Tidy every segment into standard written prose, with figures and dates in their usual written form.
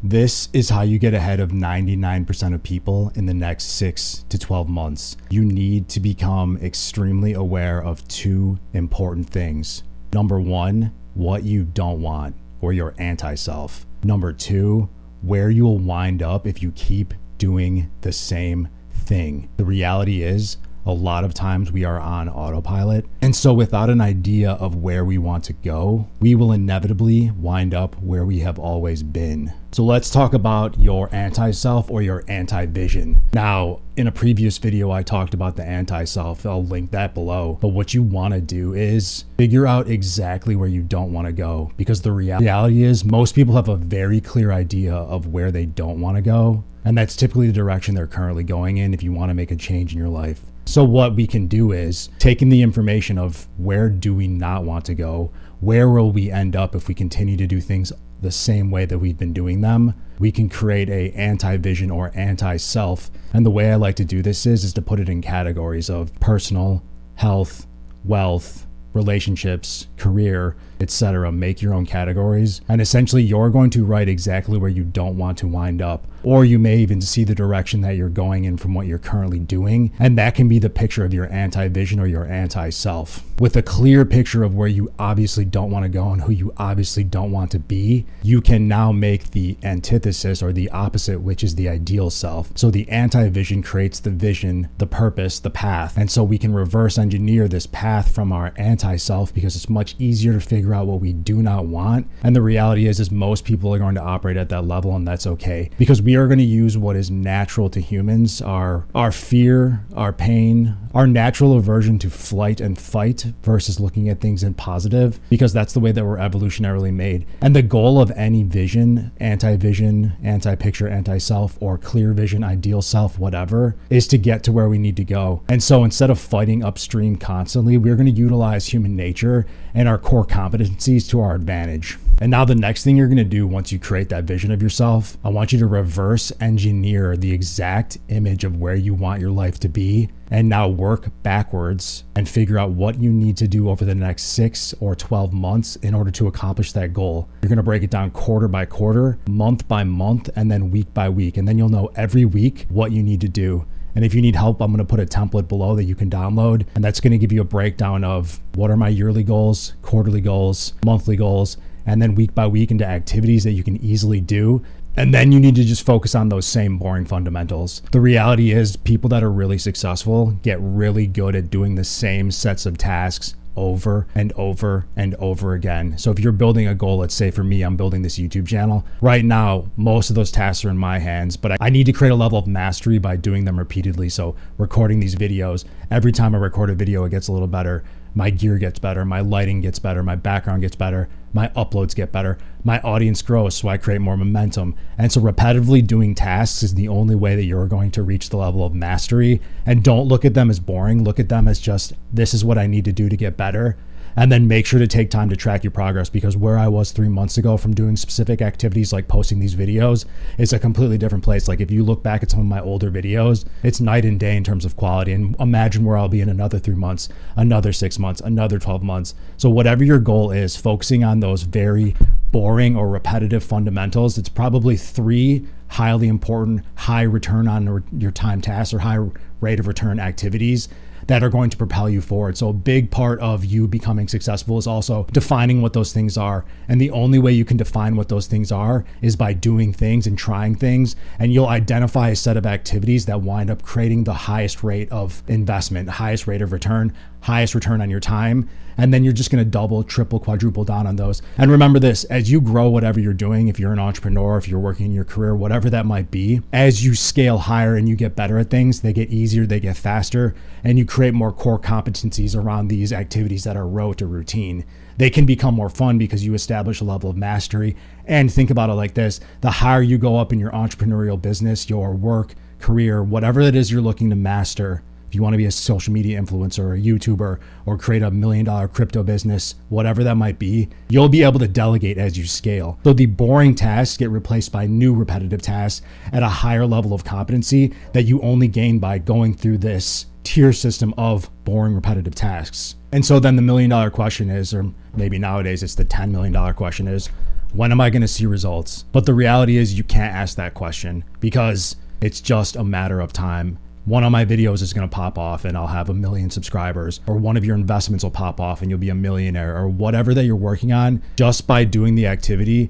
This is how you get ahead of 99% of people in the next 6 to 12 months. You need to become extremely aware of two important things. Number one, what you don't want, or your anti-self. Number two, where you will wind up if you keep doing the same thing. The reality is, a lot of times we are on autopilot. And so without an idea of where we want to go, we will inevitably wind up where we have always been. So let's talk about your anti-self or your anti-vision. Now, in a previous video, I talked about the anti-self. I'll link that below. But what you want to do is figure out exactly where you don't want to go, because the reality is most people have a very clear idea of where they don't want to go. And that's typically the direction they're currently going in if you want to make a change in your life. So what we can do is taking the information of where do we not want to go, where will we end up if we continue to do things the same way that we've been doing them, we can create a anti-vision or anti-self. And the way I like to do this is to put it in categories of personal, health, wealth, relationships, career, etc. Make your own categories. And essentially you're going to write exactly where you don't want to wind up. Or you may even see the direction that you're going in from what you're currently doing. And that can be the picture of your anti-vision or your anti-self. With a clear picture of where you obviously don't want to go and who you obviously don't want to be, you can now make the antithesis or the opposite, which is the ideal self. So the anti-vision creates the vision, the purpose, the path. And so we can reverse engineer this path from our anti-self because it's much easier to figure out what we do not want. And the reality is most people are going to operate at that level, and that's okay, because we are going to use what is natural to humans, our fear, our pain, our natural aversion to flight and fight versus looking at things in positive, because that's the way that we're evolutionarily made. And the goal of any vision, anti-vision, anti-picture, anti-self, or clear vision, ideal self, whatever, is to get to where we need to go. And so instead of fighting upstream constantly, we're going to utilize human nature and our core competencies to our advantage. And now the next thing you're going to do once you create that vision of yourself, I want you to reverse engineer the exact image of where you want your life to be, and now work backwards and figure out what you need to do over the next 6 or 12 months in order to accomplish that goal. You're going to break it down quarter by quarter, month by month, and then week by week. And then you'll know every week what you need to do. And if you need help, I'm going to put a template below that you can download. And that's going to give you a breakdown of what are my yearly goals, quarterly goals, monthly goals, and then week by week into activities that you can easily do. And then you need to just focus on those same boring fundamentals. The reality is people that are really successful get really good at doing the same sets of tasks over and over and over again. So if you're building a goal, let's say for me, I'm building this YouTube channel. Right now, most of those tasks are in my hands, but I need to create a level of mastery by doing them repeatedly. So recording these videos, every time I record a video, it gets a little better. My gear gets better, my lighting gets better, my background gets better, my uploads get better, my audience grows, so I create more momentum. And so repetitively doing tasks is the only way that you're going to reach the level of mastery. And don't look at them as boring, look at them as just, this is what I need to do to get better. And then make sure to take time to track your progress, because where I was 3 months ago from doing specific activities like posting these videos is a completely different place. Like if you look back at some of my older videos, it's night and day in terms of quality. And imagine where I'll be in another 3 months, another 6 months, another 12 months. So whatever your goal is, focusing on those very boring or repetitive fundamentals, it's probably 3 highly important, high return on your time tasks or high rate of return activities that are going to propel you forward. So a big part of you becoming successful is also defining what those things are. And the only way you can define what those things are is by doing things and trying things. And you'll identify a set of activities that wind up creating the highest rate of investment, highest rate of return, highest return on your time. And then you're just going to double, triple, quadruple down on those. And remember this, as you grow whatever you're doing, if you're an entrepreneur, if you're working in your career, whatever that might be, as you scale higher and you get better at things, they get easier, they get faster, and you create more core competencies around these activities that are rote or routine. They can become more fun because you establish a level of mastery. And think about it like this, the higher you go up in your entrepreneurial business, your work, career, whatever it is you're looking to master, if you want to be a social media influencer or a YouTuber or create $1 million crypto business, whatever that might be, you'll be able to delegate as you scale. So the boring tasks get replaced by new repetitive tasks at a higher level of competency that you only gain by going through this tier system of boring repetitive tasks. And so then the $1 million question is, or maybe nowadays it's the $10 million question is, When am I going to see results? But the reality is you can't ask that question because it's just a matter of time. One of my videos is going to pop off and I'll have 1 million subscribers, or one of your investments will pop off and you'll be a millionaire, or whatever that you're working on. Just by doing the activity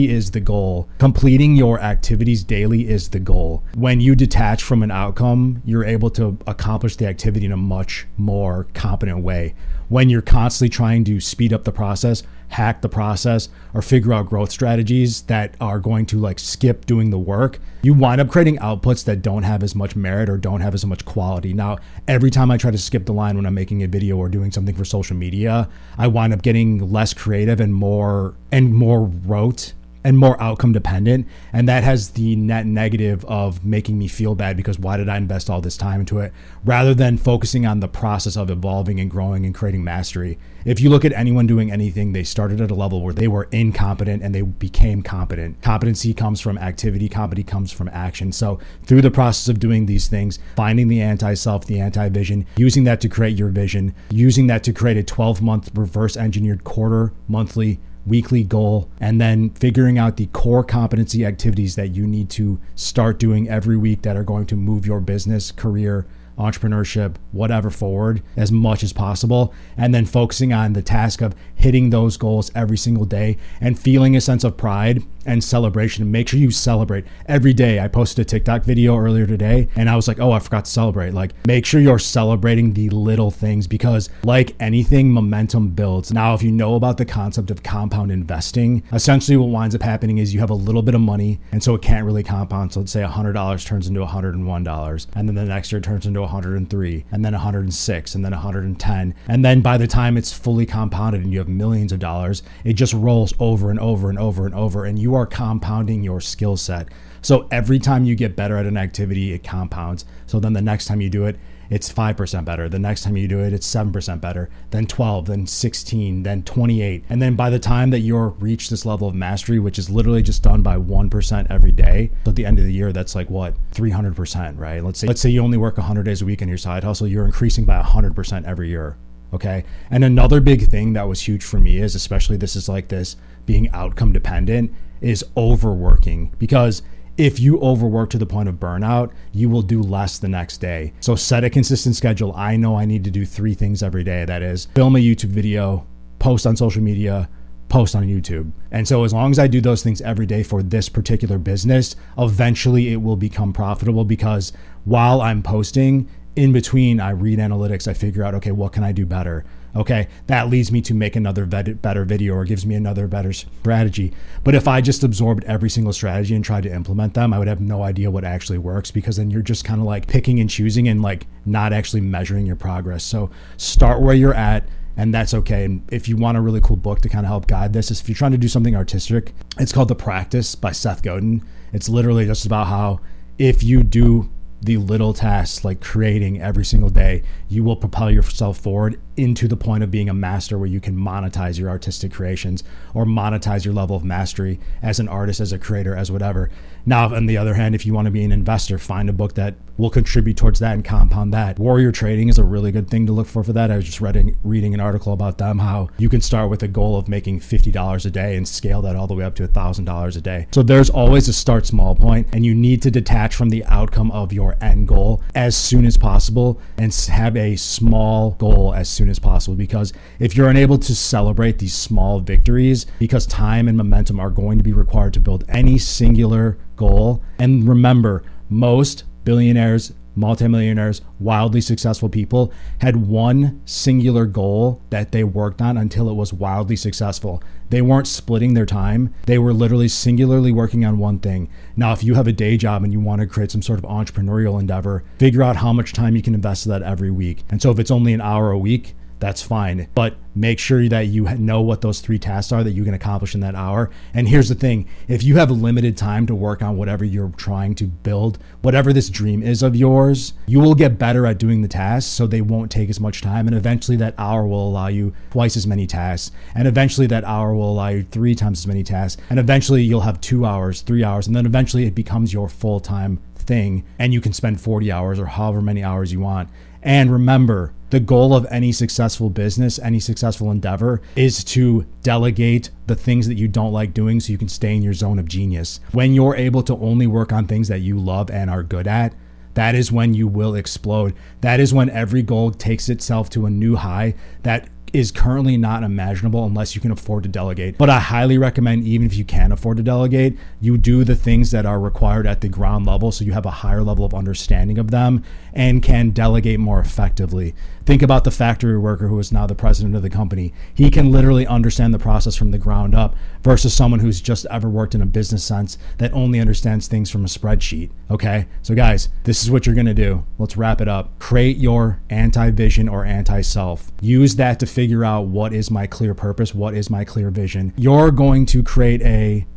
is the goal. Completing your activities daily is the goal. When you detach from an outcome, you're able to accomplish the activity in a much more competent way. When you're constantly trying to speed up the process, hack the process, or figure out growth strategies that are going to like skip doing the work, you wind up creating outputs that don't have as much merit or don't have as much quality. Now, every time I try to skip the line when I'm making a video or doing something for social media, I wind up getting less creative and more rote and more outcome dependent. And that has the net negative of making me feel bad because why did I invest all this time into it, rather than focusing on the process of evolving and growing and creating mastery. If you look at anyone doing anything, they started at a level where they were incompetent and they became competent. Competency comes from activity, competence comes from action. So through the process of doing these things, finding the anti-self, the anti-vision, using that to create your vision, using that to create a 12-month reverse engineered quarter, monthly, weekly goal, and then figuring out the core competency activities that you need to start doing every week that are going to move your business, career, entrepreneurship, whatever forward as much as possible, and then focusing on the task of hitting those goals every single day and feeling a sense of pride and celebration. Make sure you celebrate every day. I posted a TikTok video earlier today and I was like, oh, I forgot to celebrate. Like, make sure you're celebrating the little things, because like anything, momentum builds. Now, if you know about the concept of compound investing, essentially what winds up happening is you have a little bit of money and so it can't really compound. So let's say $100 turns into $101, and then the next year turns into 103, and then 106, and then 110. And then by the time it's fully compounded and you have millions of dollars, it just rolls over and over and over and over, and you are compounding your skill set. So every time you get better at an activity, it compounds. So then the next time you do it, it's 5% better. The next time you do it, it's 7% better, then 12, then 16, then 28. And then by the time that you're reached this level of mastery, which is literally just done by 1% every day, so at the end of the year, that's like what, 300%, right? Let's say you only work 100 days a week in your side hustle, you're increasing by 100% every year. Okay. And another big thing that was huge for me is, especially this is like this being outcome dependent, is overworking. Because if you overwork to the point of burnout, you will do less the next day. So set a consistent schedule. I know I need to do 3 things every day. That is, film a YouTube video, post on social media, post on YouTube. And so as long as I do those things every day for this particular business, eventually it will become profitable, because while I'm posting, in between, I read analytics, I figure out, okay, what can I do better? Okay, that leads me to make another better video, or gives me another better strategy. But if I just absorbed every single strategy and tried to implement them, I would have no idea what actually works, because then you're just kind of like picking and choosing and like not actually measuring your progress. So start where you're at, and that's okay. And if you want a really cool book to kind of help guide this, if you're trying to do something artistic, it's called The Practice by Seth Godin. It's literally just about how if you do the little tasks like creating every single day, you will propel yourself forward into the point of being a master, where you can monetize your artistic creations or monetize your level of mastery as an artist, as a creator, as whatever. Now, on the other hand, if you want to be an investor, find a book that will contribute towards that and compound that. Warrior Trading is a really good thing to look for that. I was just reading an article about them, how you can start with a goal of making $50 a day and scale that all the way up to $1,000 a day. So there's always a start small point, and you need to detach from the outcome of your end goal as soon as possible and have a small goal as soon as possible. Because if you're unable to celebrate these small victories, because time and momentum are going to be required to build any singular goal. And remember, most billionaires, multimillionaires, wildly successful people had one singular goal that they worked on until it was wildly successful. They weren't splitting their time. They were literally singularly working on one thing. Now, if you have a day job and you want to create some sort of entrepreneurial endeavor, figure out how much time you can invest in that every week. And so if it's only an hour a week, that's fine. But make sure that you know what those 3 tasks are that you can accomplish in that hour. And here's the thing, if you have limited time to work on whatever you're trying to build, whatever this dream is of yours, you will get better at doing the tasks, so they won't take as much time. And eventually that hour will allow you twice as many tasks. And eventually that hour will allow you 3 times as many tasks. And eventually you'll have 2 hours, 3 hours, and then eventually it becomes your full-time thing, and you can spend 40 hours or however many hours you want. And remember, The goal of any successful business, any successful endeavor is to delegate the things that you don't like doing so you can stay in your zone of genius. When you're able to only work on things that you love and are good at, that is when you will explode. That is when every goal takes itself to a new high that is currently not imaginable unless you can afford to delegate. But I highly recommend, even if you can't afford to delegate, you do the things that are required at the ground level so you have a higher level of understanding of them and can delegate more effectively. Think about the factory worker who is now the president of the company. He can literally understand the process from the ground up versus someone who's just ever worked in a business sense that only understands things from a spreadsheet. Okay, so guys, this is what you're gonna do. Let's wrap it up. Create your anti-vision or anti-self. Use that to figure out what is my clear purpose, what is my clear vision. You're going to create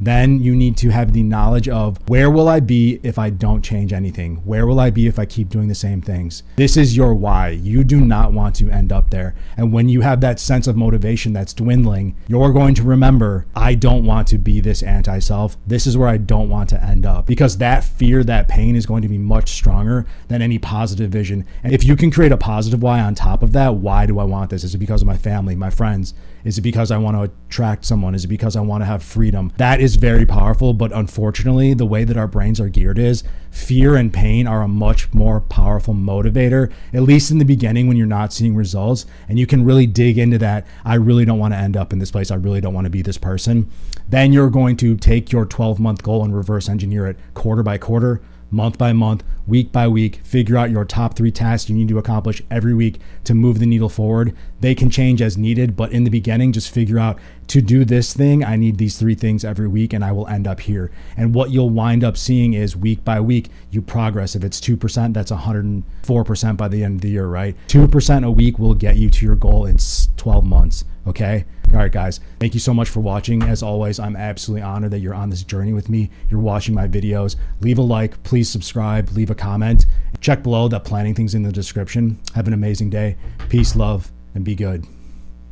then you need to have the knowledge of where will I be if I don't change anything? Where will I be if I keep doing the same things? This is your why. You do not want to end up there. And when you have that sense of motivation that's dwindling, you're going to remember, I don't want to be this anti-self. This is where I don't want to end up, because that fear, that pain is going to be much stronger than any positive vision. And if you can create a positive why on top of that, why do I want this? Is it because of my family, my friends? Is it because I want to attract someone? Is it because I want to have freedom? That is very powerful, but unfortunately, the way that our brains are geared is fear and pain are a much more powerful motivator, at least in the beginning when you're not seeing results, and you can really dig into that. I really don't want to end up in this place. I really don't want to be this person. Then you're going to take your 12-month goal and reverse engineer it quarter by quarter, month by month, week by week. Figure out your top 3 tasks you need to accomplish every week to move the needle forward. They can change as needed, but in the beginning, just figure out, to do this thing, I need these 3 things every week and I will end up here. And what you'll wind up seeing is week by week, you progress. If it's 2%, that's 104% by the end of the year, right? 2% a week will get you to your goal in 12 months. Okay. All right, guys. Thank you so much for watching. As always, I'm absolutely honored that you're on this journey with me. You're watching my videos. Leave a like, please subscribe, leave a comment. Check below that planning things in the description. Have an amazing day. Peace, love, and be good.